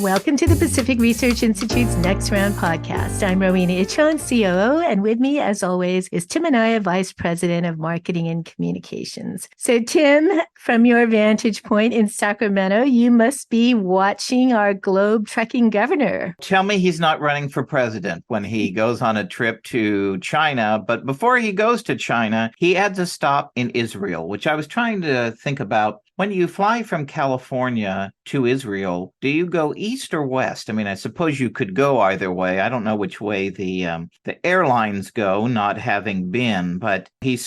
Welcome to the Pacific Research Institute's Next Round podcast. I'm Rowena Ichon, COO, and with me, as always, is Tim Anaya, Vice President of Marketing and Communications. So, Tim, from your vantage point in Sacramento, you must be watching our globe-trekking governor. Tell me he's not running for president when he goes on a trip to China. But before he goes to China, he adds a stop in Israel, which I was trying to think about. When you fly from California to Israel, do you go east or west? I mean, I suppose you could go either way. I don't know which way the airlines go, not having been, but he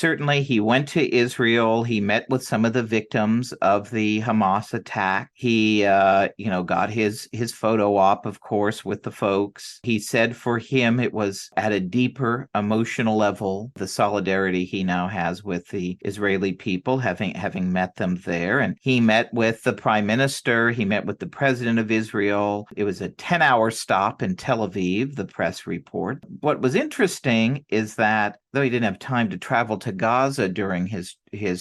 went to Israel. He met with some of the victims of the Hamas attack. He, got his photo op, of course, with the folks. He said for him, it was at a deeper emotional level, the solidarity he now has with the Israeli people, having met them there. And he met with the prime minister. He met with the president of Israel. It was a 10-hour stop in Tel Aviv, the press report. What was interesting is that though he didn't have time to travel to Gaza during his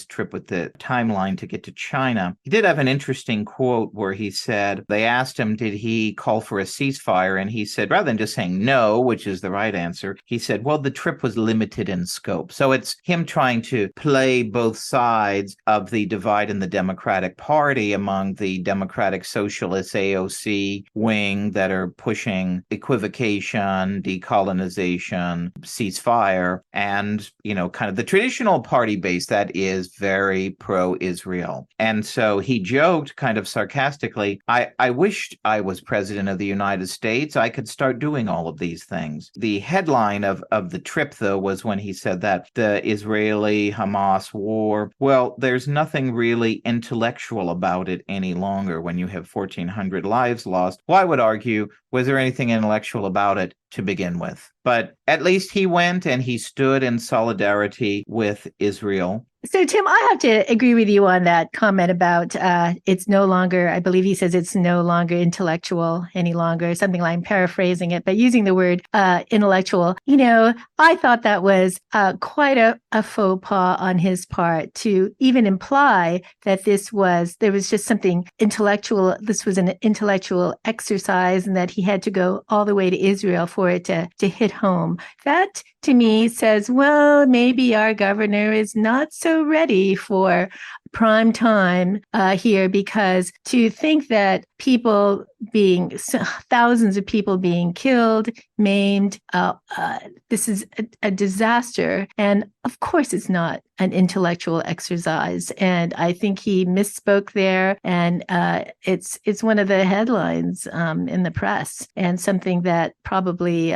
trip with the timeline to get to China, he did have an interesting quote where he said, they asked him, did he call for a ceasefire? And he said, rather than just saying no, which is the right answer, he said, well, the trip was limited in scope. So it's him trying to play both sides of the divide in the Democratic Party among the Democratic Socialist AOC wing that are pushing equivocation, decolonization, ceasefire, and, kind of the traditional party base that is very pro-Israel. And so he joked kind of sarcastically, I wished I was president of the United States. I could start doing all of these things. The headline of the trip, though, was when he said that the Israeli-Hamas war, well, there's nothing really intellectual about it any longer when you have 1,400 lives lost. Well, I would argue, was there anything intellectual about it to begin with? But at least he went and he stood in solidarity with Israel. So, Tim, I have to agree with you on that comment about it's no longer, I believe he says it's no longer intellectual any longer, something like, I'm paraphrasing it, but using the word intellectual. I thought that was quite a faux pas on his part to even imply that there was just something intellectual. This was an intellectual exercise and that he had to go all the way to Israel for it to hit home. That, to me, says, well, maybe our governor is not so ready for prime time here, because to think that thousands of people being killed, maimed, this is a disaster. And of course, it's not an intellectual exercise. And I think he misspoke there. And it's one of the headlines in the press, and something that probably,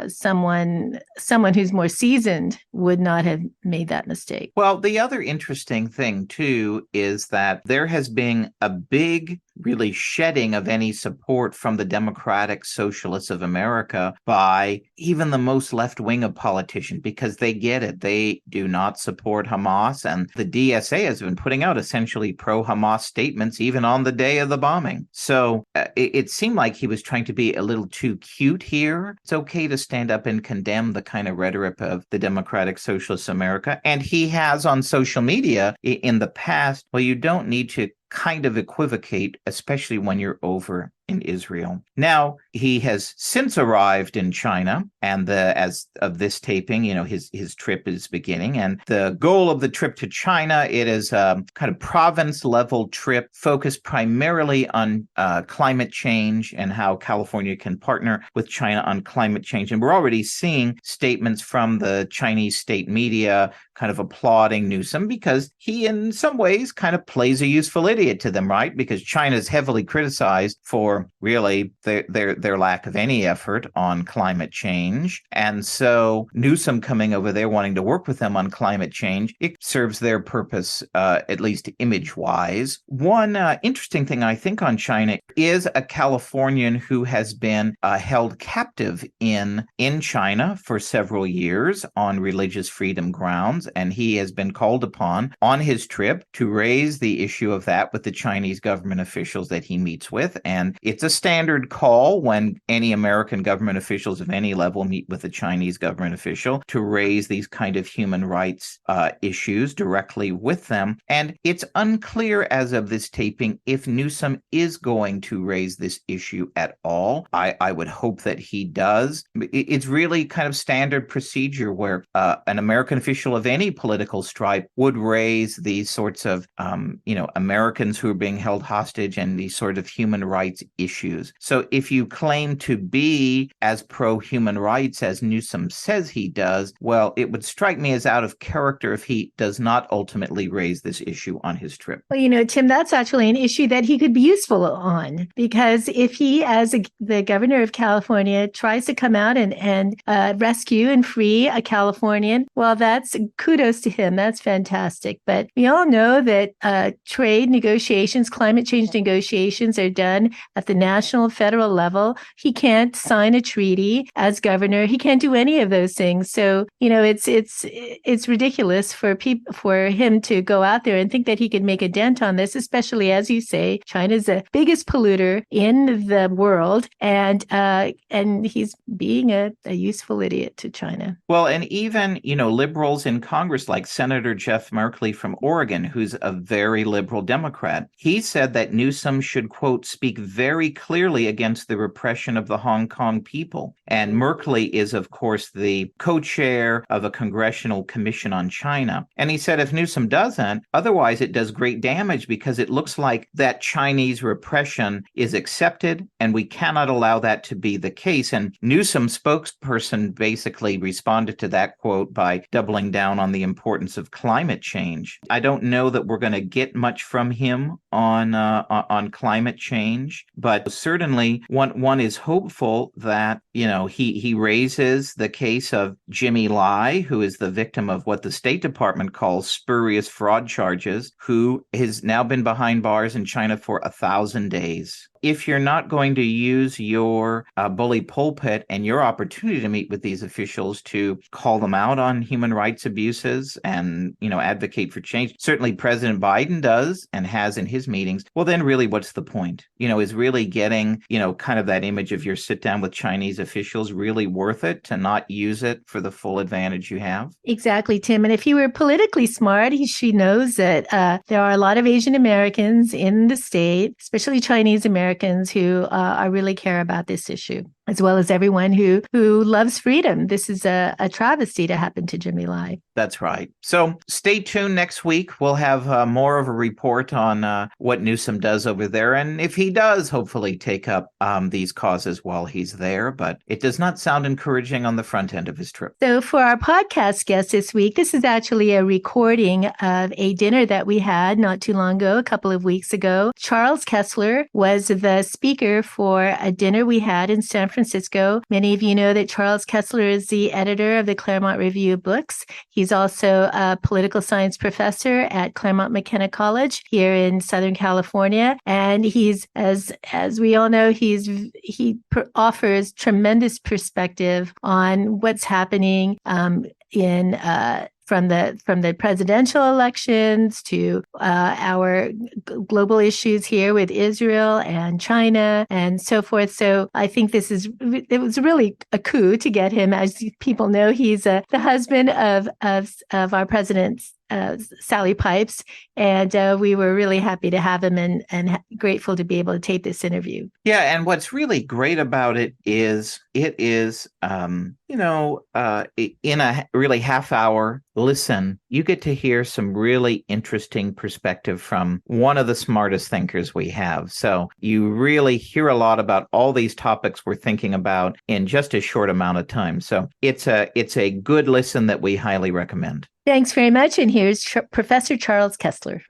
someone who's more seasoned would not have made that mistake. Well, the other interesting thing, too, is that there has been a big really shedding of any support from the Democratic Socialists of America by even the most left-wing of politicians, because they get it. They do not support Hamas, and the DSA has been putting out essentially pro-Hamas statements even on the day of the bombing. So it seemed like he was trying to be a little too cute here. It's okay to stand up and condemn the kind of rhetoric of the Democratic Socialists of America. And he has on social media in the past, well, you don't need to kind of equivocate, especially when you're over in Israel. Now, he has since arrived in China, and as of this taping, his trip is beginning. And the goal of the trip to China, it is a kind of province-level trip focused primarily on climate change and how California can partner with China on climate change. And we're already seeing statements from the Chinese state media kind of applauding Newsom, because he, in some ways, kind of plays a useful idiot to them, right? Because China is heavily criticized for really their lack of any effort on climate change. And so Newsom coming over there wanting to work with them on climate change, it serves their purpose, at least image-wise. One interesting thing I think on China is a Californian who has been held captive in China for several years on religious freedom grounds. And he has been called upon on his trip to raise the issue of that with the Chinese government officials that he meets with. And it's a standard call when any American government officials of any level meet with a Chinese government official to raise these kind of human rights issues directly with them. And it's unclear as of this taping if Newsom is going to raise this issue at all. I would hope that he does. It's really kind of standard procedure where an American official of any political stripe would raise these sorts of, Americans who are being held hostage and these sort of human rights issues. So if you claim to be as pro-human rights as Newsom says he does, well, it would strike me as out of character if he does not ultimately raise this issue on his trip. Well, Tim, that's actually an issue that he could be useful on, because if he, as the governor of California, tries to come out and rescue and free a Californian, well, that's kudos to him. That's fantastic. But we all know that trade negotiations, climate change negotiations are done at the national, federal level. He can't sign a treaty as governor. He can't do any of those things. So, it's ridiculous for him to go out there and think that he could make a dent on this, especially, as you say, China's the biggest polluter in the world, and he's being a useful idiot to China. Well, and even, liberals in Congress like Senator Jeff Merkley from Oregon, who's a very liberal Democrat, he said that Newsom should, quote, speak very clearly against the repression of the Hong Kong people. And Merkley is, of course, the co-chair of a congressional commission on China. And he said if Newsom doesn't, otherwise it does great damage because it looks like that Chinese repression is accepted, and we cannot allow that to be the case. And Newsom's spokesperson basically responded to that quote by doubling down on the importance of climate change. I don't know that we're going to get much from him on climate change, but certainly one is hopeful that he raises the case of Jimmy Lai, who is the victim of what the State Department calls spurious fraud charges, who has now been behind bars in China for 1,000 days. If you're not going to use your bully pulpit and your opportunity to meet with these officials to call them out on human rights abuses and, advocate for change, certainly President Biden does and has in his meetings, well, then really what's the point? Is really getting, kind of that image of your sit down with Chinese officials really worth it to not use it for the full advantage you have? Exactly, Tim. And if he were politically smart, she knows that there are a lot of Asian Americans in the state, especially Chinese Americans, who really care about this issue, as well as everyone who loves freedom. This is a travesty to happen to Jimmy Lai. That's right. So stay tuned next week. We'll have more of a report on what Newsom does over there, and if he does hopefully take up these causes while he's there. But it does not sound encouraging on the front end of his trip. So for our podcast guest this week, this is actually a recording of a dinner that we had not too long ago, a couple of weeks ago. Charles Kesler was the speaker for a dinner we had in San Francisco. Many of you know that Charles Kesler is the editor of the Claremont Review of Books. He's also a political science professor at Claremont McKenna College here in Southern California. And he's, as we all know, he offers tremendous perspective on what's happening from the presidential elections to our global issues here with Israel and China and so forth. So I think it was really a coup to get him. As people know, he's the husband of our president's Sally Pipes, and we were really happy to have him and grateful to be able to tape this interview. Yeah, and what's really great about it is in a really half-hour listen, you get to hear some really interesting perspective from one of the smartest thinkers we have. So you really hear a lot about all these topics we're thinking about in just a short amount of time. So it's a good listen that we highly recommend. Thanks very much. And here's Professor Charles Kesler.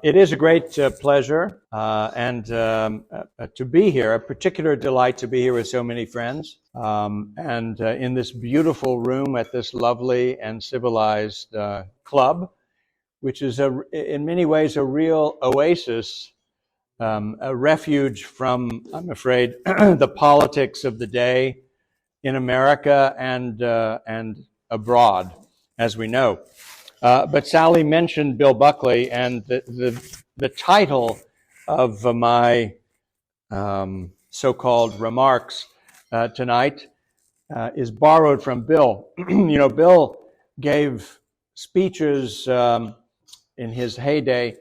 It is a great pleasure and to be here, a particular delight to be here with so many friends and in this beautiful room at this lovely and civilized club, which is in many ways a real oasis, a refuge from, I'm afraid, the politics of the day in America and abroad, as we know. But Sally mentioned Bill Buckley, and the title of my so-called remarks tonight is borrowed from Bill. Bill gave speeches in his heyday,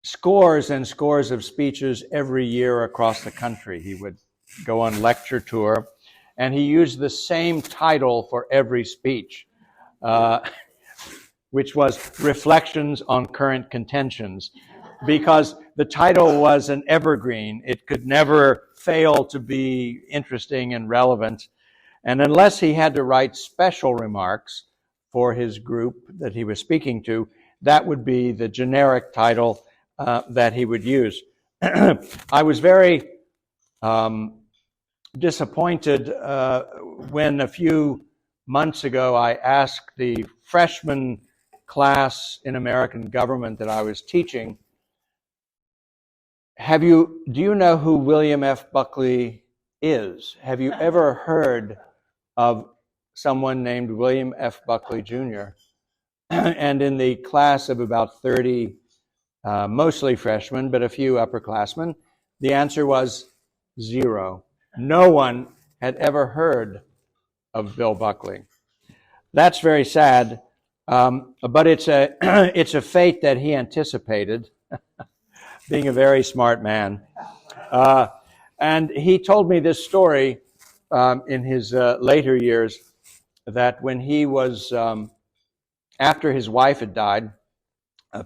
scores and scores of speeches every year across the country. He would go on lecture tour, and he used the same title for every speech, which was Reflections on Current Contentions, because the title was an evergreen. It could never fail to be interesting and relevant. And unless he had to write special remarks for his group that he was speaking to, that would be the generic title that he would use. I was very disappointed when a few months ago I asked the freshman class in American government that I was teaching, do you know who William F. Buckley is? Have you ever heard of someone named William F. Buckley Jr.? And in the class of about 30, mostly freshmen, but a few upperclassmen, the answer was zero. No one had ever heard of Bill Buckley. That's very sad, but it's a fate that he anticipated, being a very smart man. And he told me this story in his later years, that when he was, after his wife had died,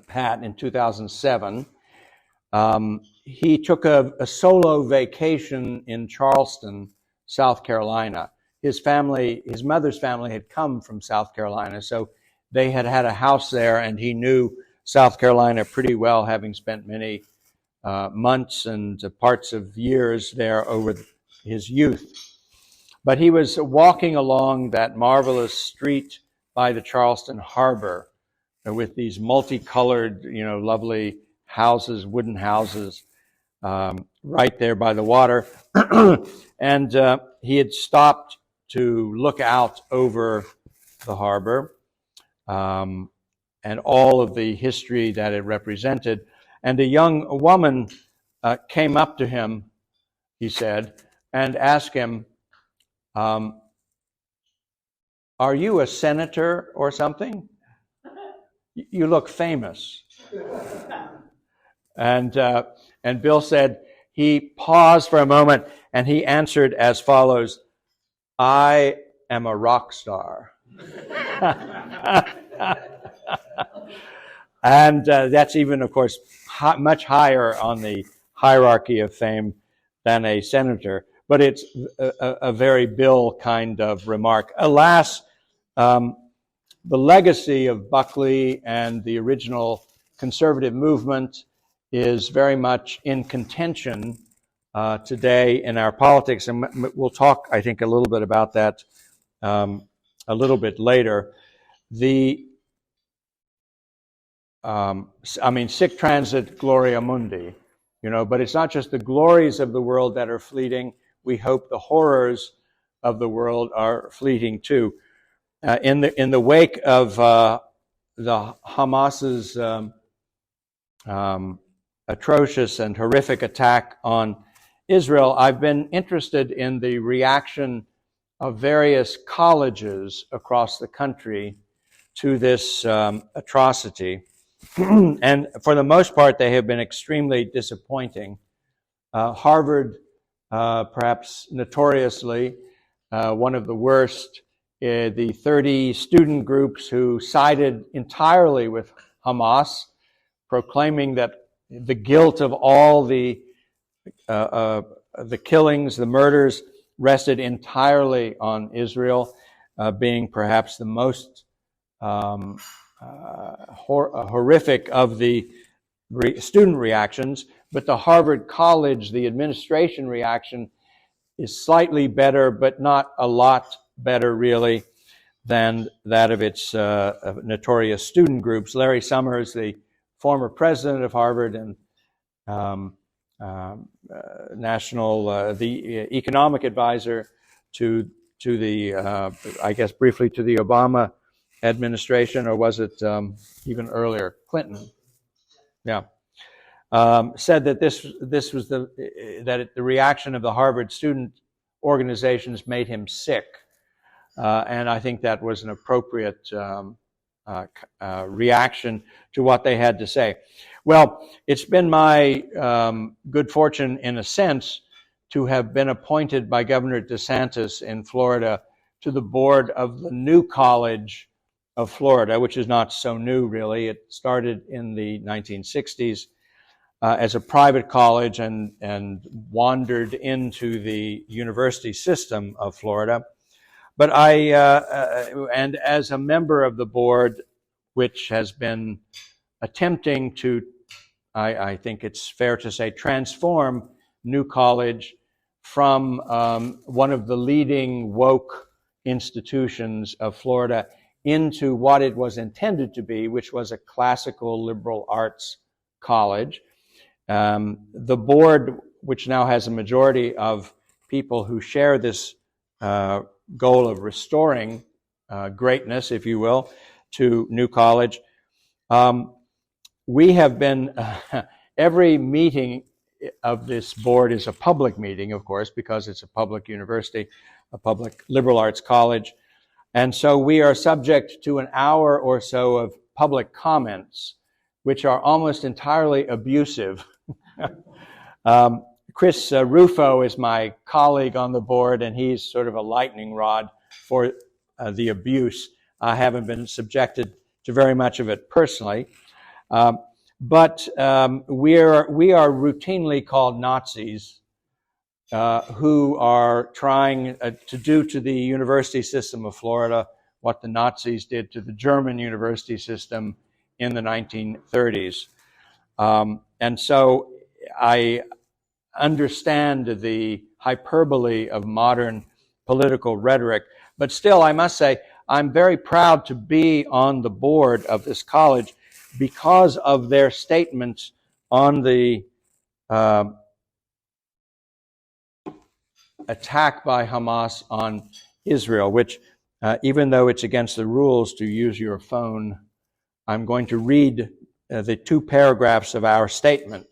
Pat, in 2007, he took a solo vacation in Charleston, South Carolina. His mother's family had come from South Carolina, so they had a house there, and he knew South Carolina pretty well, having spent many months and parts of years there over his youth. But he was walking along that marvelous street by the Charleston Harbor with these multicolored, lovely houses, wooden houses, right there by the water. And he had stopped to look out over the harbor and all of the history that it represented. And a young woman came up to him, he said, and asked him, are you a senator or something? You look famous. And Bill said, he paused for a moment and he answered as follows, I am a rock star. And that's even, of course, much higher on the hierarchy of fame than a senator. But it's a very Bill kind of remark. Alas, the legacy of Buckley and the original conservative movement is very much in contention today in our politics. And we'll talk, I think, a little bit about that a little bit later. Sic transit gloria mundi, but it's not just the glories of the world that are fleeting. We hope the horrors of the world are fleeting too. In the wake of the Hamas's atrocious and horrific attack on Israel, I've been interested in the reaction of various colleges across the country to this atrocity. And for the most part, they have been extremely disappointing. Harvard, perhaps notoriously, one of the worst, the 30 student groups who sided entirely with Hamas, proclaiming that the guilt of all the killings, the murders, rested entirely on Israel, being perhaps the most horrific of the student reactions. But the Harvard College, the administration reaction is slightly better, but not a lot better really than that of its notorious student groups. Larry Summers, the former president of Harvard and the economic advisor to the, I guess briefly to the Obama administration, or was it even earlier, Clinton? Yeah. said that this was the reaction of the Harvard student organizations made him sick, and I think that was an appropriate reaction to what they had to say. Well, it's been my good fortune, in a sense, to have been appointed by Governor DeSantis in Florida to the board of the new College of Florida, which is not so new, really. It started in the 1960s as a private college and wandered into the university system of Florida. But and as a member of the board, which has been attempting to, I think it's fair to say, transform New College from one of the leading woke institutions of Florida into what it was intended to be, which was a classical liberal arts college. The board, which now has a majority of people who share this goal of restoring greatness, if you will, to New College, we have been, every meeting of this board is a public meeting, of course, because it's a public university, a public liberal arts college. And so we are subject to an hour or so of public comments, which are almost entirely abusive. Chris Rufo is my colleague on the board, and he's sort of a lightning rod for the abuse. I haven't been subjected to very much of it personally. But we are routinely called Nazis who are trying to do to the university system of Florida what the Nazis did to the German university system in the 1930s. And so I understand the hyperbole of modern political rhetoric, but still, I must say, I'm very proud to be on the board of this college because of their statements on the attack by Hamas on Israel, which, even though it's against the rules to use your phone, I'm going to read the 2 paragraphs of our statement,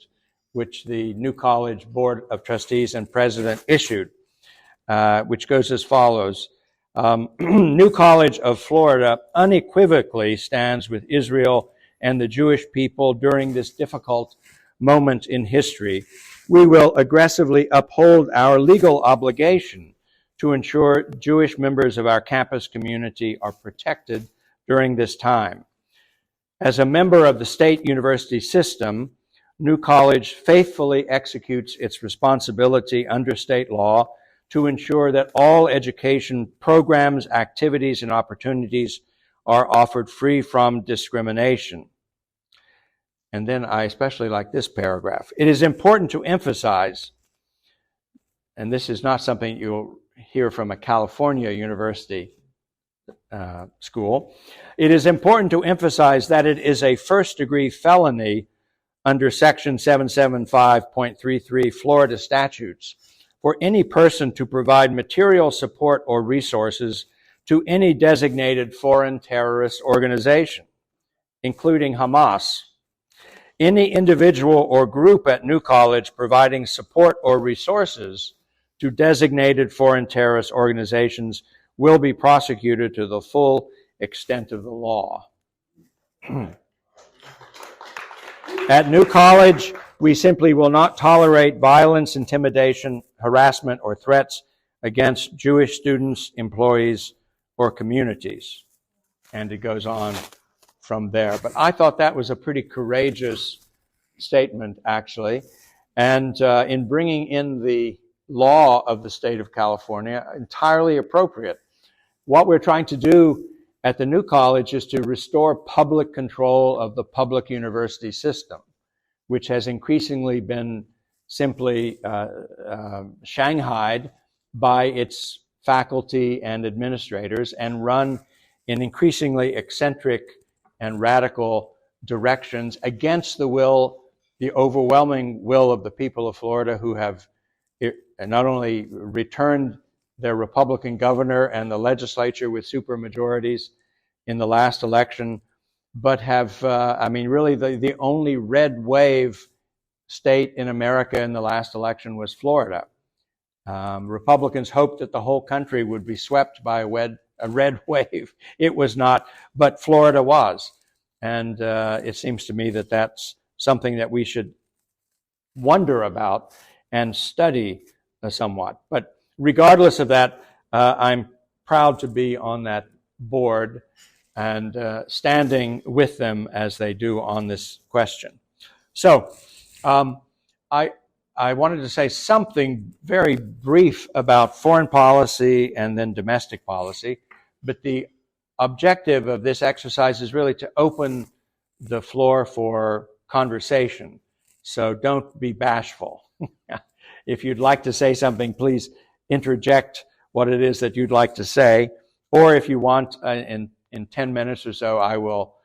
which the New College Board of Trustees and President issued, which goes as follows. New College of Florida unequivocally stands with Israel and the Jewish people during this difficult moment in history. We will aggressively uphold our legal obligation to ensure Jewish members of our campus community are protected during this time. As a member of the state university system, New College faithfully executes its responsibility under state law to ensure that all education programs, activities, and opportunities are offered free from discrimination. And then I especially like this paragraph. It is important to emphasize, and this is not something you'll hear from a California university school, it is important to emphasize that it is a first-degree felony under Section 775.33 Florida statutes for any person to provide material support or resources to any designated foreign terrorist organization, including Hamas. Any individual or group at New College providing support or resources to designated foreign terrorist organizations will be prosecuted to the full extent of the law. At New College, we simply will not tolerate violence, intimidation, harassment, or threats against Jewish students, employees, or communities. And it goes on from there. But I thought that was a pretty courageous statement, actually. And in bringing in the law of the state of California, entirely appropriate. What we're trying to do at the New College is to restore public control of the public university system, which has increasingly been simply shanghaied by its faculty and administrators and run in increasingly eccentric and radical directions against the overwhelming will of the people of Florida, who have not only returned their Republican governor and the legislature with supermajorities in the last election, but have, really the only red wave state in America in the last election was Florida. Republicans hoped that the whole country would be swept by a red wave. It was not, but Florida was. And it seems to me that that's something that we should wonder about and study somewhat. But regardless of that, I'm proud to be on that board and standing with them as they do on this question. So I wanted to say something very brief about foreign policy and then domestic policy, but the objective of this exercise is really to open the floor for conversation. So don't be bashful. If you'd like to say something, please interject what it is that you'd like to say, or if you want, in 10 minutes or so, I will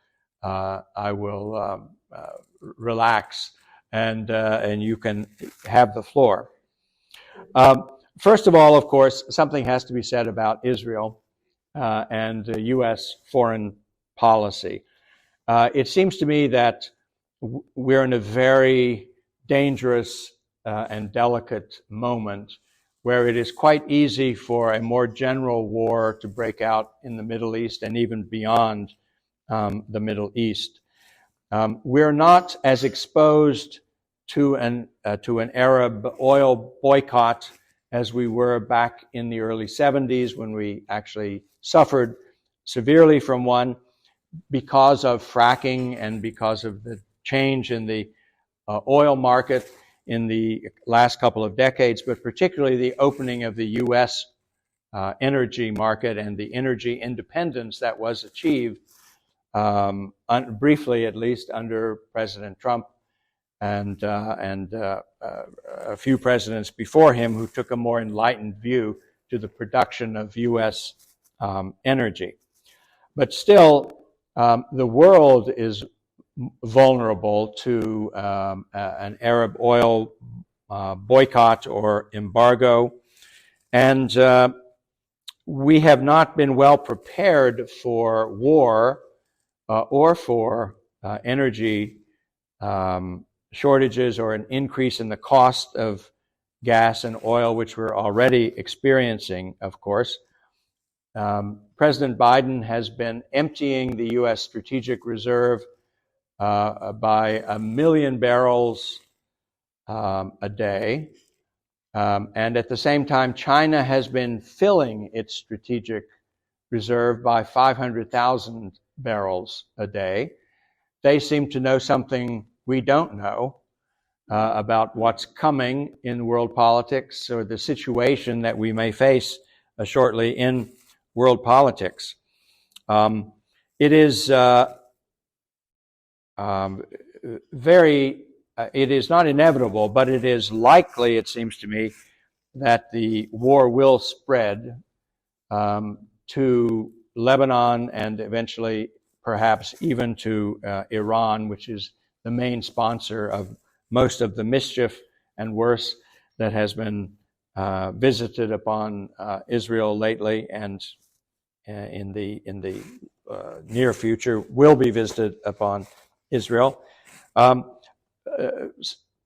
relax and you can have the floor. First of all, of course, something has to be said about Israel and U.S. foreign policy. It seems to me that we're in a very dangerous and delicate moment where it is quite easy for a more general war to break out in the Middle East and even beyond the Middle East. We're not as exposed to an Arab oil boycott as we were back in the early 70s, when we actually suffered severely from one because of fracking and because of the change in the oil market in the last couple of decades, but particularly the opening of the U.S. Energy market and the energy independence that was achieved briefly, at least, under President Trump and a few presidents before him who took a more enlightened view to the production of U.S. Energy. But still, the world is vulnerable to an Arab oil boycott or embargo, and we have not been well prepared for war or for energy shortages or an increase in the cost of gas and oil, which we're already experiencing, of course. President Biden has been emptying the U.S. strategic reserve by 1 million barrels a day. And at the same time, China has been filling its strategic reserve by 500,000 barrels a day. They seem to know something we don't know about what's coming in world politics or the situation that we may face shortly in world politics. It is it is not inevitable, but it is likely, it seems to me, that the war will spread to Lebanon and eventually perhaps even to Iran, which is the main sponsor of most of the mischief and worse that has been visited upon Israel lately, and in the near future will be visited upon Israel.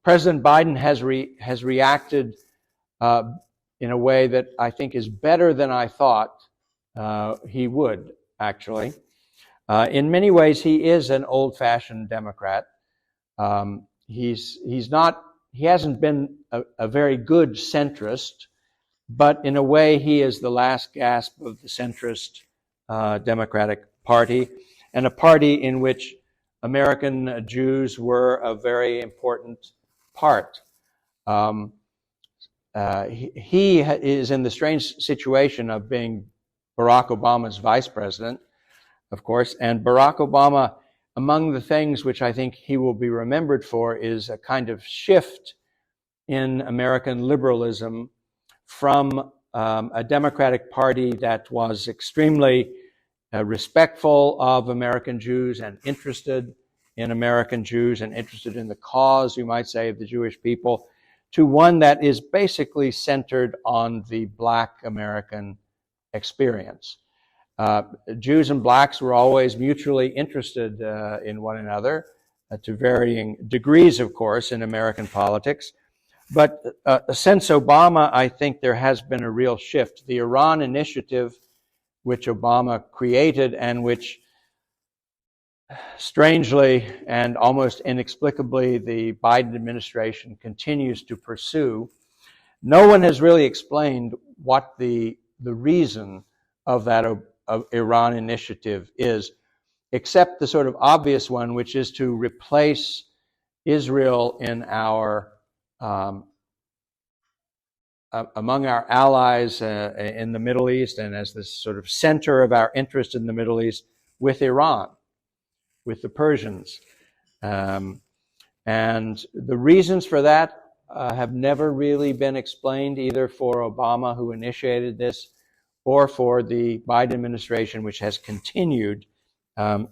President Biden has reacted in a way that I think is better than I thought he would, actually. In many ways, he is an old-fashioned Democrat. He hasn't been a very good centrist, but in a way, he is the last gasp of the centrist Democratic Party, and a party in which American Jews were a very important part. He is in the strange situation of being Barack Obama's vice president, of course, and Barack Obama, among the things which I think he will be remembered for, is a kind of shift in American liberalism from a Democratic Party that was extremely respectful of American Jews and interested in American Jews and interested in the cause, you might say, of the Jewish people, to one that is basically centered on the Black American experience. Jews and blacks were always mutually interested in one another. to varying degrees, of course, in American politics. But since Obama, I think there has been a real shift. The Iran initiative, which Obama created and which strangely and almost inexplicably the Biden administration continues to pursue, no one has really explained what the reason of that of Iran initiative is, except the sort of obvious one, which is to replace Israel in our among our allies in the Middle East and as this sort of center of our interest in the Middle East with Iran, with the Persians. And the reasons for that have never really been explained, either for Obama, who initiated this, or for the Biden administration, which has continued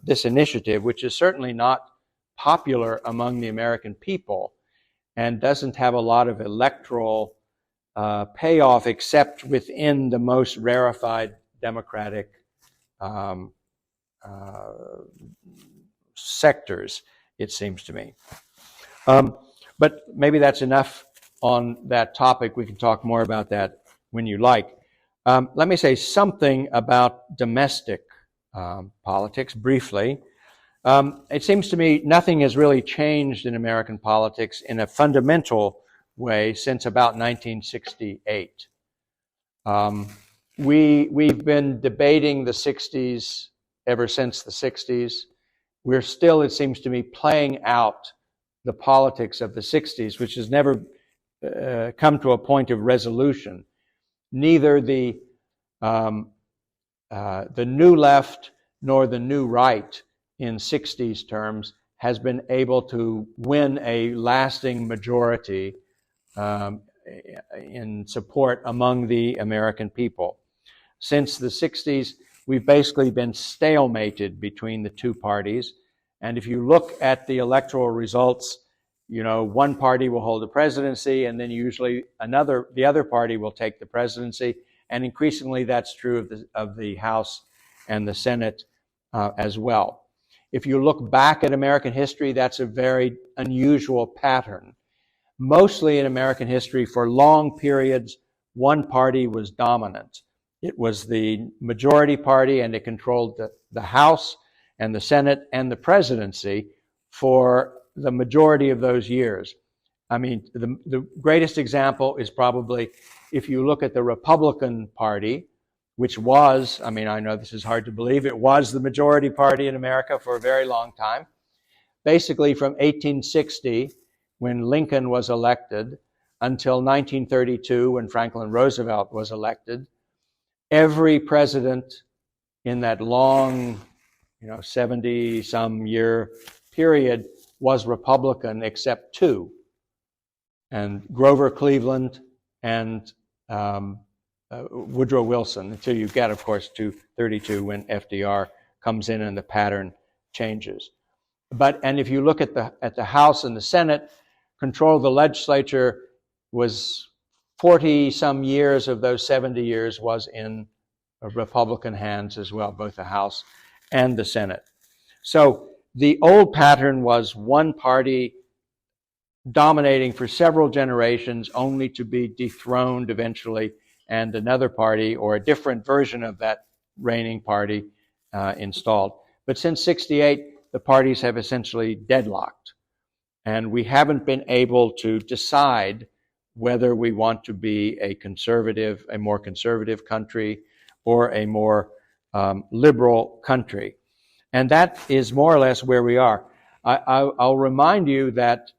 this initiative, which is certainly not popular among the American people and doesn't have a lot of electoral payoff except within the most rarefied Democratic sectors, it seems to me. But maybe that's enough on that topic. We can talk more about that when you like. Let me say something about domestic politics briefly. It seems to me nothing has really changed in American politics in a fundamental way since about 1968. We've been debating the 60s ever since the 60s. We're still, it seems to me, playing out the politics of the 60s, which has never come to a point of resolution. Neither the new left nor the new right in 60s terms has been able to win a lasting majority in support among the American people. Since the 60s, we've basically been stalemated between the two parties. And if you look at the electoral results, you know, one party will hold the presidency, and then usually the other party will take the presidency. And increasingly, that's true of the House and the Senate as well. If you look back at American history, that's a very unusual pattern. Mostly in American history, for long periods, one party was dominant. It was the majority party, and it controlled the House and the Senate and the presidency for the majority of those years. I mean, the greatest example is probably if you look at the Republican Party, which was, I mean, I know this is hard to believe, it was the majority party in America for a very long time. Basically from 1860, when Lincoln was elected, until 1932, when Franklin Roosevelt was elected, every president in that long, 70-some year period was Republican except two, and Grover Cleveland and Woodrow Wilson, until you get, of course, to 32 when FDR comes in and the pattern changes. And if you look at the House and the Senate, control of the legislature was 40-some years of those 70 years was in Republican hands as well, both the House and the Senate. So the old pattern was one party dominating for several generations, only to be dethroned eventually, and another party or a different version of that reigning party installed. But since 68, the parties have essentially deadlocked, and we haven't been able to decide whether we want to be a more conservative country or a more liberal country. And that is more or less where we are. I'll remind you that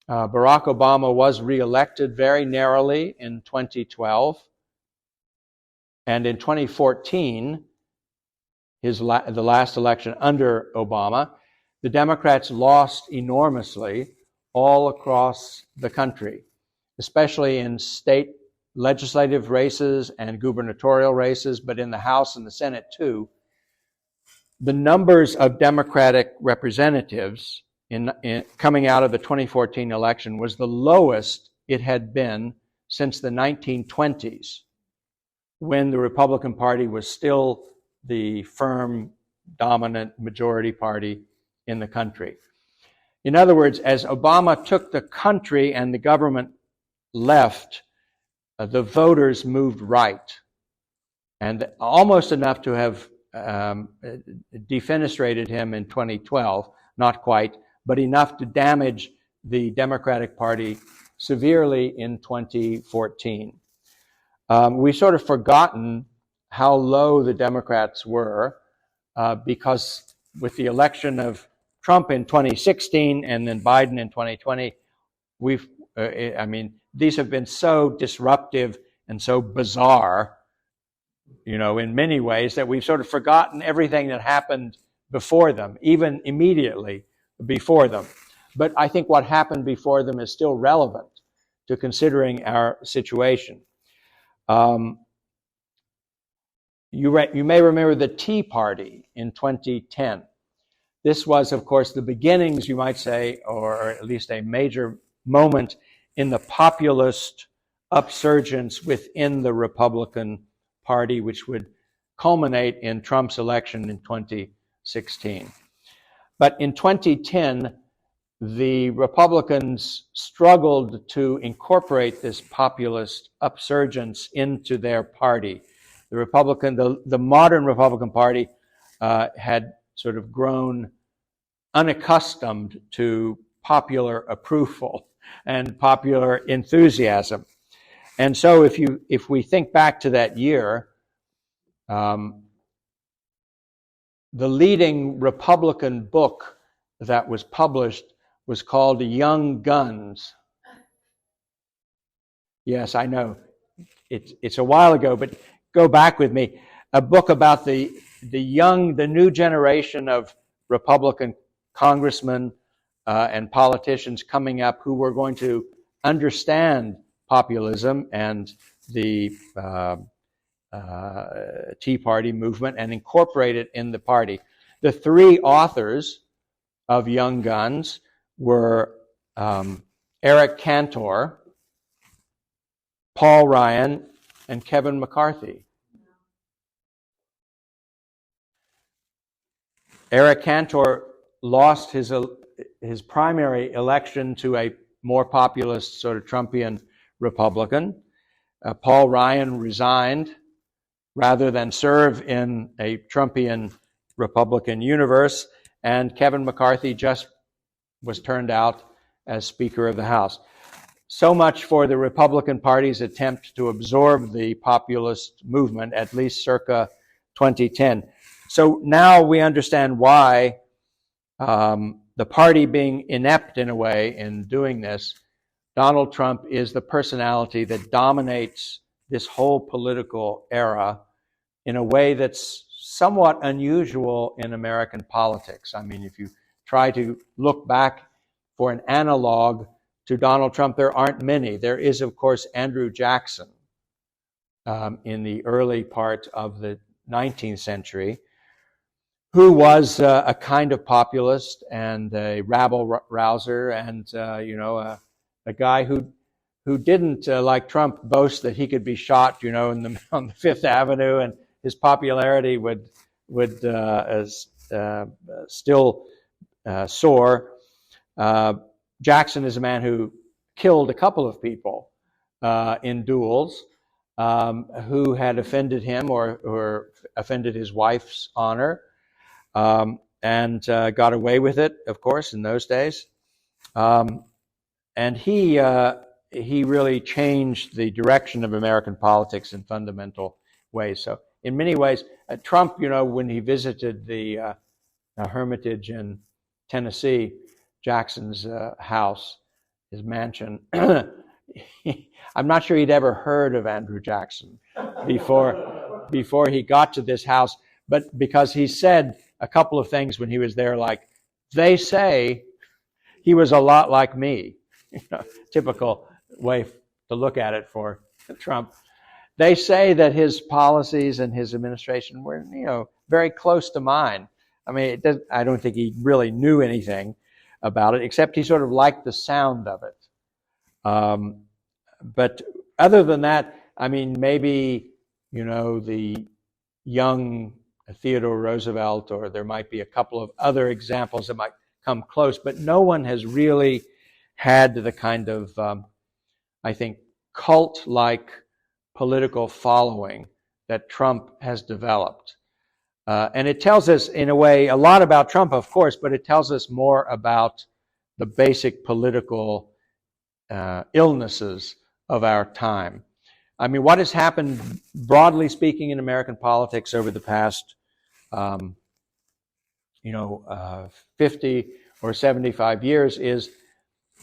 Barack Obama was reelected very narrowly in 2012. And in 2014, the last election under Obama, the Democrats lost enormously all across the country, especially in state legislative races and gubernatorial races, but in the House and the Senate too. The numbers of Democratic representatives coming out of the 2014 election was the lowest it had been since the 1920s, when the Republican Party was still the firm, dominant majority party in the country. In other words, as Obama took the country and the government left, the voters moved right, and almost enough to have defenestrated him in 2012, not quite, but enough to damage the Democratic Party severely in 2014. We've sort of forgotten how low the Democrats were because with the election of Trump in 2016 and then Biden in 2020, these have been so disruptive and so bizarre, in many ways, that we've sort of forgotten everything that happened before them, even immediately before them. But I think what happened before them is still relevant to considering our situation. You may remember the Tea Party in 2010. This was, of course, the beginnings, you might say, or at least a major moment in the populist upsurgence within the Republican Party, which would culminate in Trump's election in 2016. But in 2010, the Republicans struggled to incorporate this populist upsurgence into their party. The modern Republican Party had sort of grown unaccustomed to popular approval and popular enthusiasm. And so if we think back to that year, the leading Republican book that was published was called Young Guns. Yes, I know. It's a while ago, but go back with me. A book about the new generation of Republican congressmen and politicians coming up who were going to understand populism and the Tea Party movement and incorporate it in the party. The three authors of Young Guns were Eric Cantor, Paul Ryan, and Kevin McCarthy. Eric Cantor lost his primary election to a more populist, sort of Trumpian Republican. Paul Ryan resigned rather than serve in a Trumpian Republican universe, and Kevin McCarthy just was turned out as Speaker of the House. So much for the Republican Party's attempt to absorb the populist movement, at least circa 2010. So now we understand why the party being inept in a way in doing this, Donald Trump is the personality that dominates this whole political era in a way that's somewhat unusual in American politics. I mean, if you try to look back for an analog to Donald Trump, there aren't many. There is, of course, Andrew Jackson in the early part of the 19th century, who was a kind of populist and a rabble-rouser and, a guy who didn't, like Trump, boast that he could be shot, on the Fifth Avenue, and his popularity would still soar. Jackson is a man who killed a couple of people in duels who had offended him or offended his wife's honor, and got away with it, of course, in those days. And he really changed the direction of American politics in fundamental ways. So in many ways, Trump, when he visited the Hermitage in Tennessee, Jackson's house, his mansion, I'm not sure he'd ever heard of Andrew Jackson before he got to this house, but because he said a couple of things when he was there, like, they say he was a lot like me. Typical way to look at it for Trump. They say that his policies and his administration were, very close to mine. I mean, I don't think he really knew anything about it, except he sort of liked the sound of it. But other than that, I mean, maybe, the young Theodore Roosevelt, or there might be a couple of other examples that might come close, but no one has really had the kind of, I think, cult-like political following that Trump has developed. And it tells us, in a way, a lot about Trump, of course, but it tells us more about the basic political illnesses of our time. I mean, what has happened, broadly speaking, in American politics over the past, 50 or 75 years is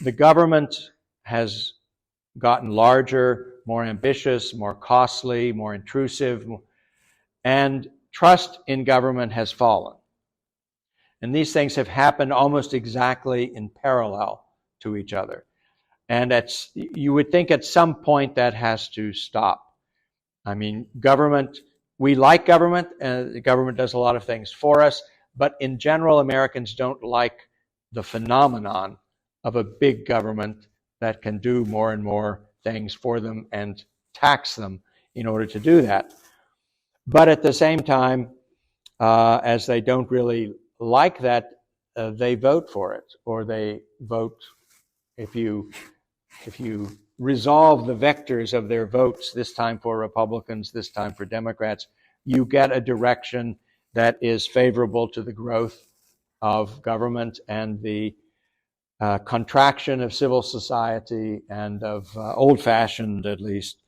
the government has gotten larger, more ambitious, more costly, more intrusive, and trust in government has fallen. And these things have happened almost exactly in parallel to each other. And you would think at some point that has to stop. I mean, government, we like government, and the government does a lot of things for us, but in general, Americans don't like the phenomenon of a big government that can do more and more things for them and tax them in order to do that. But at the same time, as they don't really like that, they vote for it, or they vote, if you resolve the vectors of their votes, this time for Republicans, this time for Democrats, you get a direction that is favorable to the growth of government and the contraction of civil society and of old-fashioned, at least,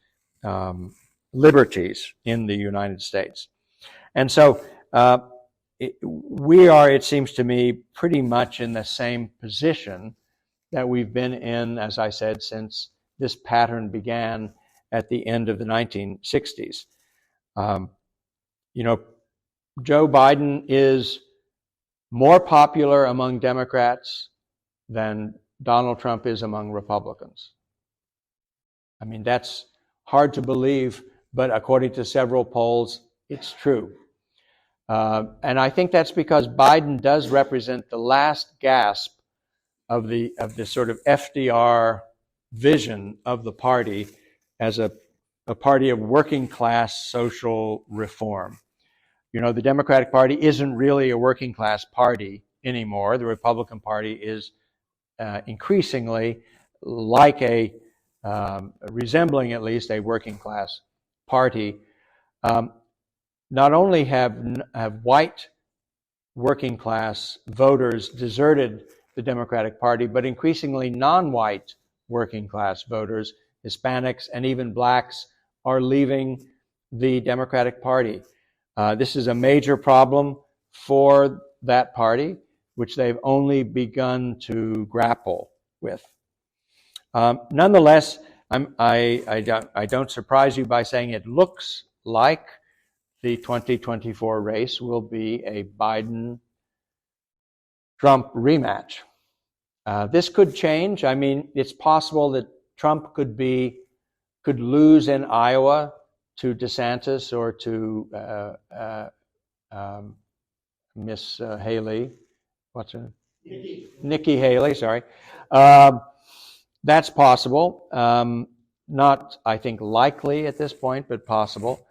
liberties in the United States. And so we are, it seems to me, pretty much in the same position that we've been in, as I said, since this pattern began at the end of the 1960s. Joe Biden is more popular among Democrats than Donald Trump is among Republicans. I mean, that's hard to believe, but according to several polls, it's true. And I think that's because Biden does represent the last gasp of the sort of FDR vision of the party as a party of working class social reform. The Democratic Party isn't really a working class party anymore. The Republican Party is increasingly like resembling at least a working class party. Not only have white working class voters deserted the Democratic Party, but increasingly non-white working class voters, Hispanics, and even blacks are leaving the Democratic Party. This is a major problem for that party, which they've only begun to grapple with. Nonetheless, I don't surprise you by saying it looks like the 2024 race will be a Biden-Trump rematch. This could change. I mean, it's possible that Trump could lose in Iowa to DeSantis or to Miss Haley. What's her name? Nikki Haley, sorry. That's possible. Not, I think, likely at this point, but possible.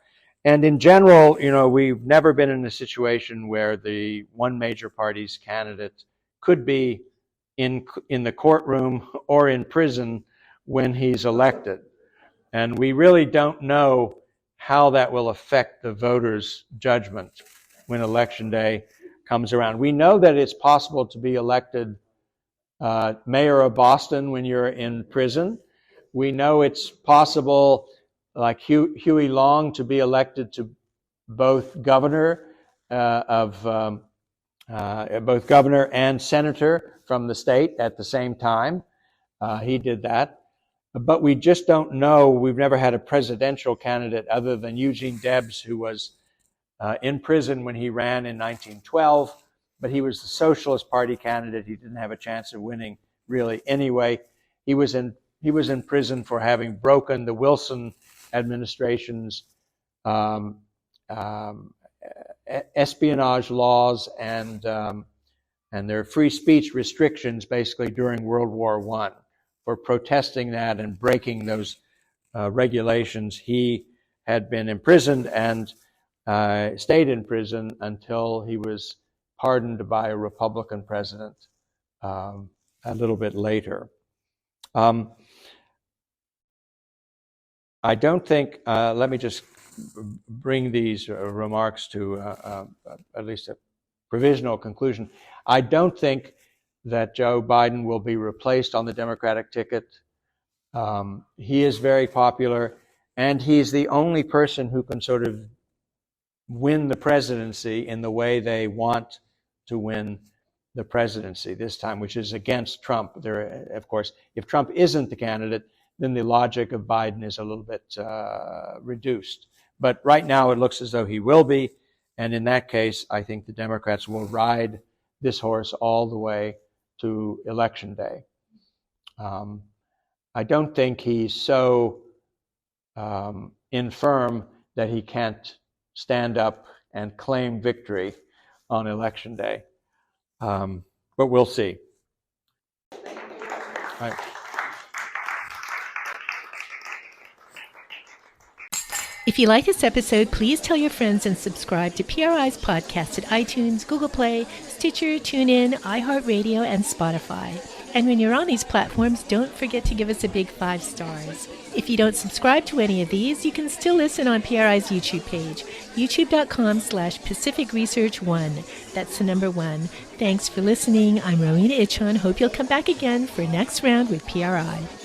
And in general, we've never been in a situation where the one major party's candidate could be in the courtroom or in prison when he's elected. And we really don't know how that will affect the voters' judgment when Election Day comes around. We know that it's possible to be elected mayor of Boston when you're in prison. We know it's possible, like Huey Long, to be elected to both governor and senator from the state at the same time. He did that. But we just don't know. We've never had a presidential candidate other than Eugene Debs, who was in prison when he ran in 1912, but he was the Socialist Party candidate. He didn't have a chance of winning really anyway. He was in prison for having broken the Wilson administration's espionage laws and their free speech restrictions, basically during World War I, for protesting that and breaking those regulations. He had been imprisoned and stayed in prison until he was pardoned by a Republican president a little bit later. I don't think, let me just bring these remarks to at least a provisional conclusion. I don't think that Joe Biden will be replaced on the Democratic ticket. He is very popular, and he's the only person who can sort of win the presidency in the way they want to win the presidency this time, which is against Trump. There, of course, if Trump isn't the candidate, then the logic of Biden is a little bit reduced. But right now it looks as though he will be, and in that case, I think the Democrats will ride this horse all the way to Election Day. I don't think he's so infirm that he can't stand up and claim victory on Election Day. But we'll see. All right. If you like this episode, please tell your friends and subscribe to PRI's podcast at iTunes, Google Play, Stitcher, TuneIn, iHeartRadio, and Spotify. And when you're on these platforms, don't forget to give us a big 5 stars. If you don't subscribe to any of these, you can still listen on PRI's YouTube page, youtube.com/Pacific Research 1. That's the number 1. Thanks for listening. I'm Rowena Itchon. Hope you'll come back again for next round with PRI.